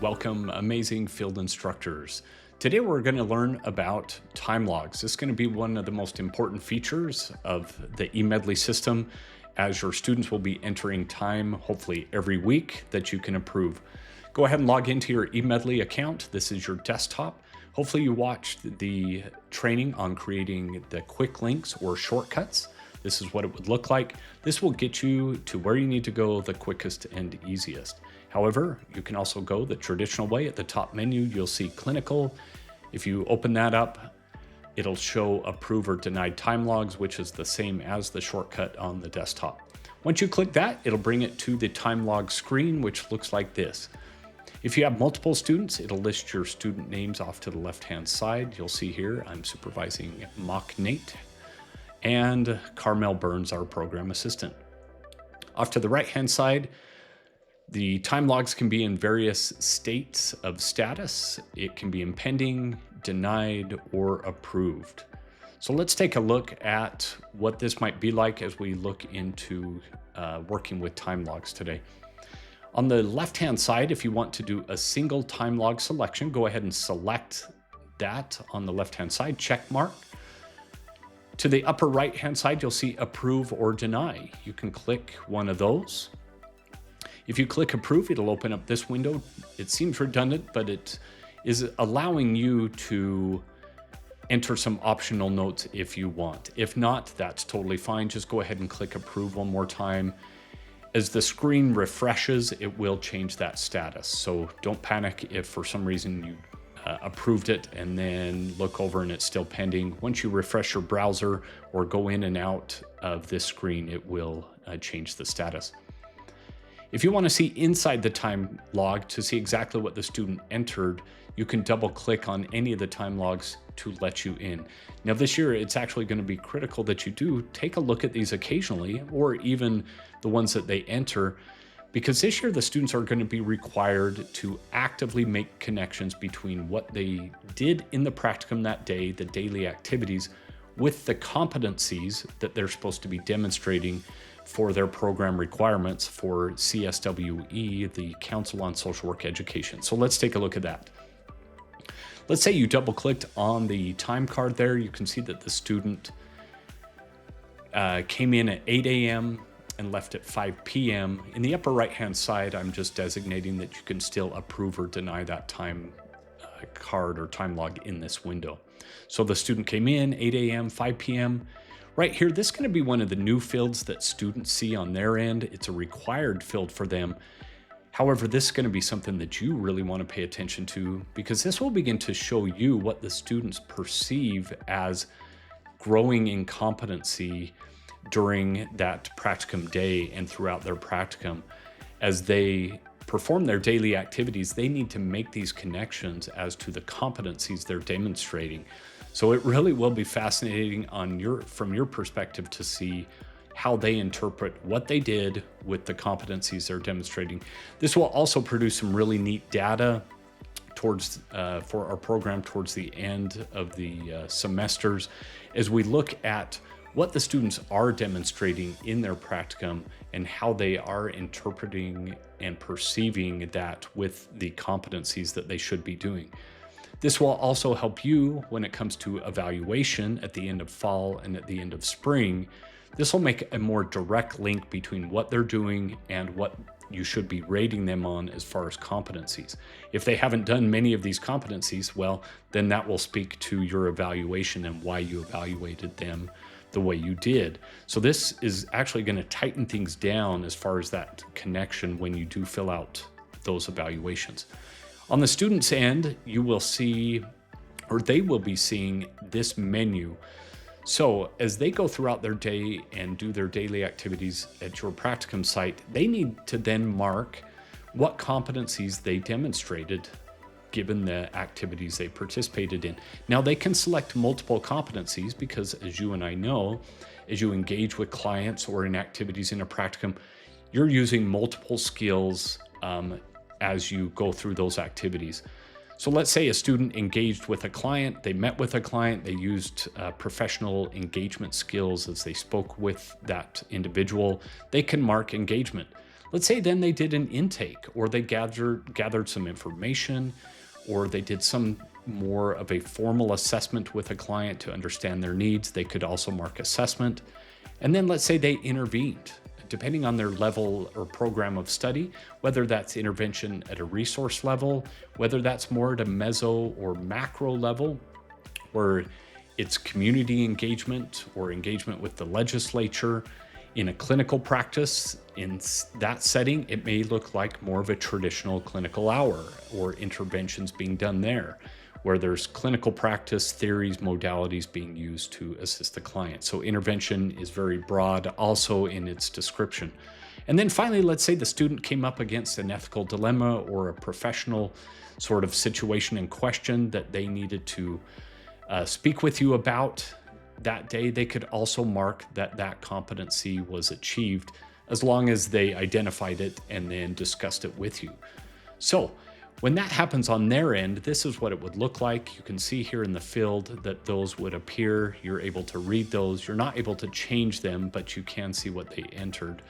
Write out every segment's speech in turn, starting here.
Welcome, amazing field instructors. Today we're going to learn about time logs. This is going to be one of the most important features of the eMedley system, as your students will be entering time hopefully every week that you can approve. Go ahead and log into your eMedley account. This is your desktop. Hopefully you watched the training on creating the quick links or shortcuts. This is what it would look like. This will get you to where you need to go the quickest and easiest. However, you can also go the traditional way. At the top menu, you'll see clinical. If you open that up, it'll show approve or denied time logs, which is the same as the shortcut on the desktop. Once you click that, it'll bring it to the time log screen, which looks like this. If you have multiple students, it'll list your student names off to the left-hand side. You'll see here, I'm supervising Mock Nate and Carmel Burns, our program assistant. Off to the right-hand side, the time logs can be in various states of status. It can be impending, denied, or approved. So let's take a look at what this might be like as we look into working with time logs today. On the left-hand side, if you want to do a single time log selection, go ahead and select that on the left-hand side, check mark. To the upper right-hand side, you'll see approve or deny. You can click one of those. If you click approve, it'll open up this window. It seems redundant, but it is allowing you to enter some optional notes if you want. If not, that's totally fine. Just go ahead and click approve one more time. As the screen refreshes, it will change that status. So don't panic if for some reason you approved it and then look over and it's still pending. Once you refresh your browser or go in and out of this screen, it will change the status. If you want to see inside the time log to see exactly what the student entered, you can double click on any of the time logs to let you in. Now this year, it's actually going to be critical that you do take a look at these occasionally, or even the ones that they enter, because this year the students are going to be required to actively make connections between what they did in the practicum that day, the daily activities, with the competencies that they're supposed to be demonstrating for their program requirements for CSWE, the Council on Social Work Education. So let's take a look at that. Let's say you double clicked on the time card there. You can see that the student came in at 8 a.m. and left at 5 p.m. In the upper right-hand side, I'm just designating that you can still approve or deny that time card or time log in this window. So the student came in 8 a.m., 5 p.m. Right here, this is going to be one of the new fields that students see on their end. It's a required field for them. However, this is going to be something that you really want to pay attention to, because this will begin to show you what the students perceive as growing in competency during that practicum day and throughout their practicum. As they perform their daily activities, they need to make these connections as to the competencies they're demonstrating. So it really will be fascinating from your perspective to see how they interpret what they did with the competencies they're demonstrating. This will also produce some really neat data for our program towards the end of the semesters, as we look at what the students are demonstrating in their practicum and how they are interpreting and perceiving that with the competencies that they should be doing. This will also help you when it comes to evaluation at the end of fall and at the end of spring. This will make a more direct link between what they're doing and what you should be rating them on as far as competencies. If they haven't done many of these competencies, well, then that will speak to your evaluation and why you evaluated them the way you did. So this is actually going to tighten things down as far as that connection when you do fill out those evaluations. On the student's end, you will see, or they will be seeing, this menu. So as they go throughout their day and do their daily activities at your practicum site, they need to then mark what competencies they demonstrated given the activities they participated in. Now they can select multiple competencies because, as you and I know, as you engage with clients or in activities in a practicum, you're using multiple skills as you go through those activities. So let's say a student engaged with a client, they met with a client, they used professional engagement skills as they spoke with that individual. They can mark engagement. Let's say then they did an intake, or they gathered some information, or they did some more of a formal assessment with a client to understand their needs. They could also mark assessment. And then let's say they intervened, depending on their level or program of study, whether that's intervention at a resource level, whether that's more at a meso or macro level, where it's community engagement or engagement with the legislature. In a clinical practice, in that setting, it may look like more of a traditional clinical hour or interventions being done there, where there's clinical practice, theories, modalities being used to assist the client. So intervention is very broad also in its description. And then finally, let's say the student came up against an ethical dilemma or a professional sort of situation in question that they needed to speak with you about that day. They could also mark that that competency was achieved as long as they identified it and then discussed it with you. So when that happens on their end, this is what it would look like. You can see here in the field that those would appear. You're able to read those. You're not able to change them, but you can see what they entered.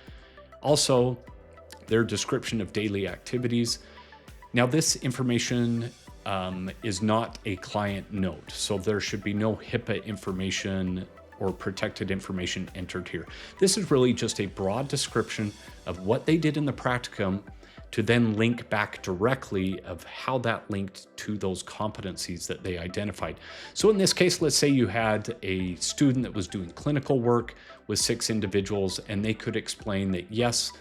Also, their description of daily activities. Now, this information is not a client note, so there should be no HIPAA information or protected information entered here. This is really just a broad description of what they did in the practicum to then link back directly of how that linked to those competencies that they identified. So in this case, let's say you had a student that was doing clinical work with 6 individuals, and they could explain that, yes,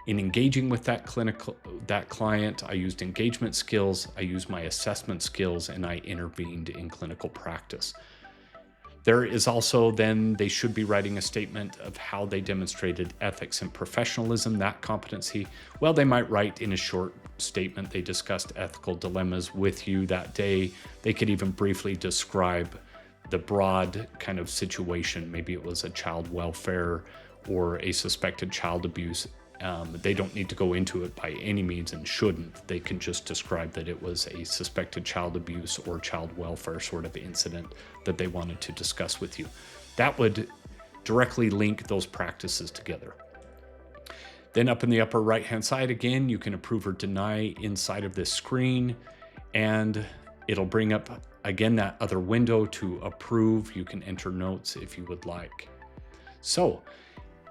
in engaging with that client, I used engagement skills, I used my assessment skills, and I intervened in clinical practice. There is also then, they should be writing a statement of how they demonstrated ethics and professionalism, that competency. Well, they might write in a short statement, they discussed ethical dilemmas with you that day. They could even briefly describe the broad kind of situation. Maybe it was a child welfare or a suspected child abuse. They don't need to go into it by any means and shouldn't. They can just describe that it was a suspected child abuse or child welfare sort of incident that they wanted to discuss with you. That would directly link those practices together. Then up in the upper right-hand side, again, you can approve or deny inside of this screen, and it'll bring up, again, that other window to approve. You can enter notes if you would like. So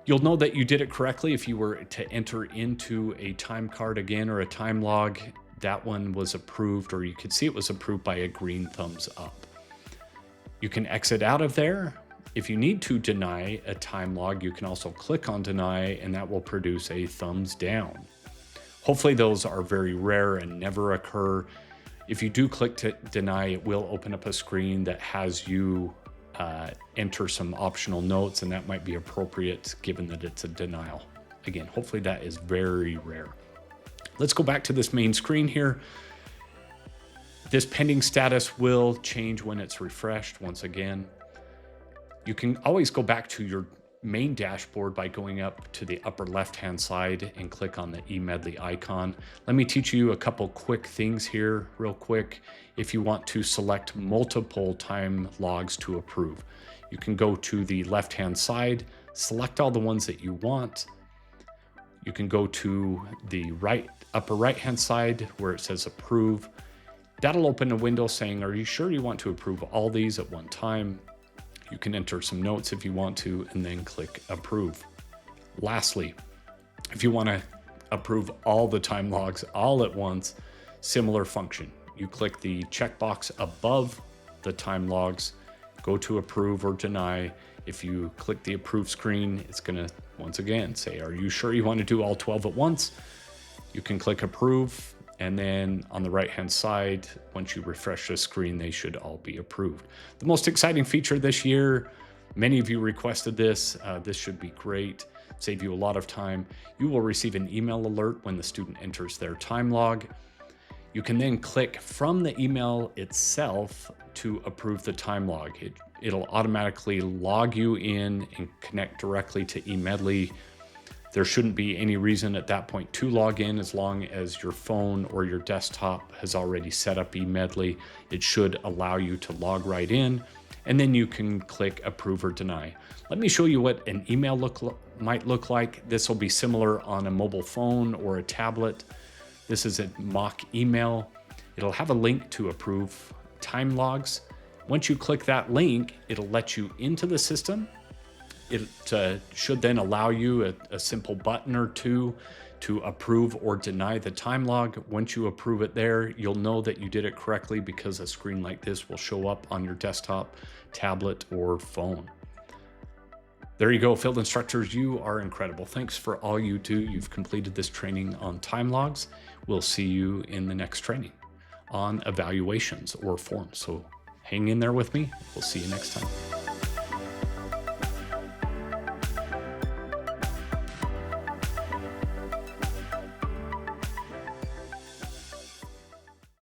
you'll know that you did it correctly if you were to enter into a time card again or a time log. That one was approved, or you could see it was approved by a green thumbs up. You can exit out of there. If you need to deny a time log, you can also click on deny, and that will produce a thumbs down. Hopefully those are very rare and never occur. If you do click to deny, it will open up a screen that has you enter some optional notes, and that might be appropriate given that it's a denial. Again, hopefully that is very rare. Let's go back to this main screen here. This pending status will change when it's refreshed once again. You can always go back to your main dashboard by going up to the upper left-hand side and click on the eMedley icon. Let me teach you a couple quick things here real quick. If you want to select multiple time logs to approve, you can go to the left-hand side, select all the ones that you want. You can go to the upper right-hand side where it says approve. That'll open a window saying, are you sure you want to approve all these at one time? You can enter some notes if you want to, and then click approve. Lastly, if you want to approve all the time logs all at once, similar function. You click the checkbox above the time logs, go to approve or deny. If you click the approve screen, it's going to once again say, are you sure you want to do all 12 at once? You can click approve. And then on the right-hand side, once you refresh the screen, they should all be approved. The most exciting feature this year, many of you requested this. This should be great, save you a lot of time. You will receive an email alert when the student enters their time log. You can then click from the email itself to approve the time log. It'll automatically log you in and connect directly to eMedley. There shouldn't be any reason at that point to log in as long as your phone or your desktop has already set up eMedley. It should allow you to log right in. and then you can click approve or deny. Let me show you what an email might look like. This will be similar on a mobile phone or a tablet. This is a mock email. It'll have a link to approve time logs. Once you click that link, it'll let you into the system. It should then allow you a simple button or two to approve or deny the time log. Once you approve it there, you'll know that you did it correctly because a screen like this will show up on your desktop, tablet, or phone. There you go, field instructors, you are incredible. Thanks for all you do. You've completed this training on time logs. We'll see you in the next training on evaluations or forms. So hang in there with me. We'll see you next time.